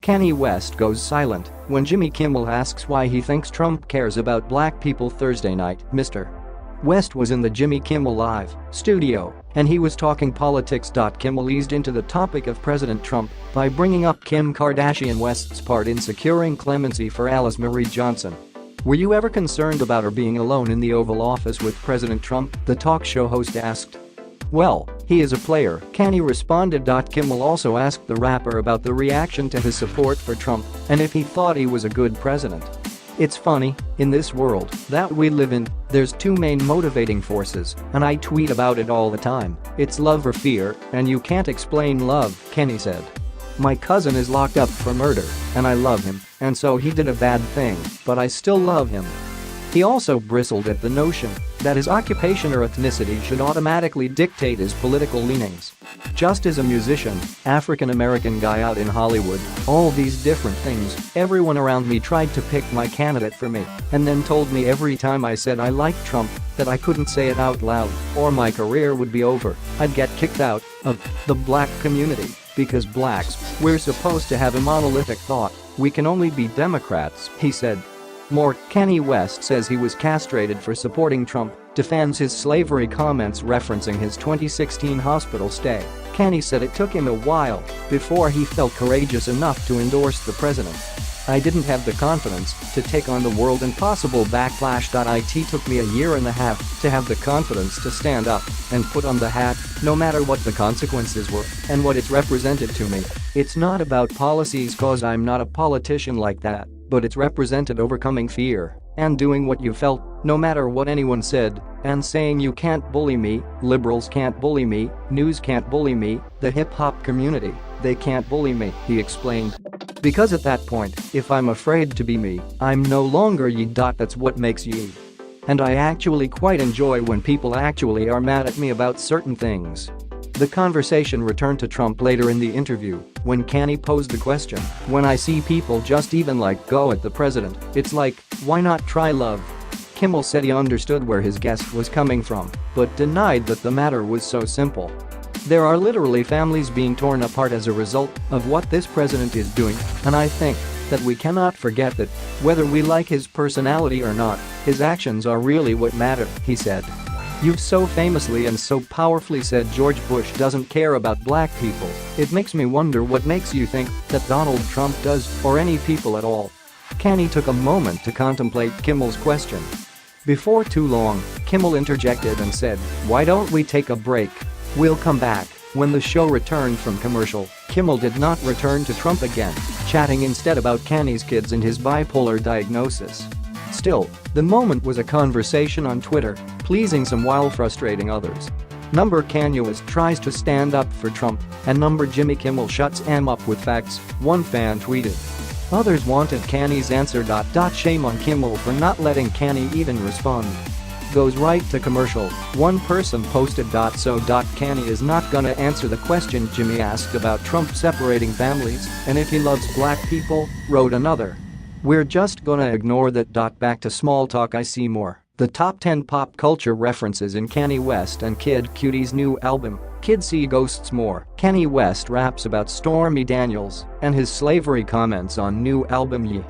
Kanye West goes silent when Jimmy Kimmel asks why he thinks Trump cares about black people Thursday night. Mr. West was in the Jimmy Kimmel Live studio, and he was talking politics. Kimmel eased into the topic of President Trump by bringing up Kim Kardashian West's part in securing clemency for Alice Marie Johnson. "Were you ever concerned about her being alone in the Oval Office with President Trump?" the talk show host asked. "Well, he is a player," Kanye responded. Kimmel also asked the rapper about the reaction to his support for Trump and if he thought he was a good president. "It's funny, in this world that we live in, there's two main motivating forces, and I tweet about it all the time. It's love or fear, and you can't explain love," Kanye said. "My cousin is locked up for murder, and I love him, and so he did a bad thing, but I still love him." He also bristled at the notion that his occupation or ethnicity should automatically dictate his political leanings. "Just as a musician, African-American guy out in Hollywood, all these different things, everyone around me tried to pick my candidate for me and then told me every time I said I liked Trump that I couldn't say it out loud or my career would be over. I'd get kicked out of the black community because blacks, we're supposed to have a monolithic thought. We can only be Democrats," he said. More, Kanye West says he was castrated for supporting Trump, defends his slavery comments referencing his 2016 hospital stay. Kanye said it took him a while before he felt courageous enough to endorse the president. "I didn't have the confidence to take on the world and possible backlash. It took me a year and a half to have the confidence to stand up and put on the hat, no matter what the consequences were and what it's represented to me. It's not about policies cause I'm not a politician like that. But it's represented overcoming fear and doing what you felt, no matter what anyone said, and saying you can't bully me, liberals can't bully me, news can't bully me, the hip-hop community, they can't bully me," he explained. "Because at that point, if I'm afraid to be me, I'm no longer ye. That's what makes ye. And I actually quite enjoy when people actually are mad at me about certain things." The conversation returned to Trump later in the interview when Kanye posed the question, "When I see people just even go at the president, it's like, why not try love?" Kimmel said he understood where his guest was coming from, but denied that the matter was so simple. "There are literally families being torn apart as a result of what this president is doing, and I think that we cannot forget that, whether we like his personality or not, his actions are really what matter," he said. "You've so famously and so powerfully said George Bush doesn't care about black people. It makes me wonder what makes you think that Donald Trump does, or any people at all." Kanye took a moment to contemplate Kimmel's question. Before too long, Kimmel interjected and said, "Why don't we take a break? We'll come back." When the show returned from commercial, Kimmel did not return to Trump again, chatting instead about Kanye's kids and his bipolar diagnosis. Still, the moment was a conversation on Twitter, pleasing some while frustrating others. Number Kanye West tries to stand up for Trump, and number Jimmy Kimmel shuts him up with facts, one fan tweeted. Others wanted Kanye's answer. Shame on Kimmel for not letting Kanye even respond. Goes right to commercial, one person posted. So Kanye is not gonna answer the question Jimmy asked about Trump separating families and if he loves black people, wrote another. We're just gonna ignore that. Back to small talk. I see more. The top 10 pop culture references in Kanye West and Kid Cudi's new album, Kids See Ghosts More. Kanye West raps about Stormy Daniels and his slavery comments on new album Ye.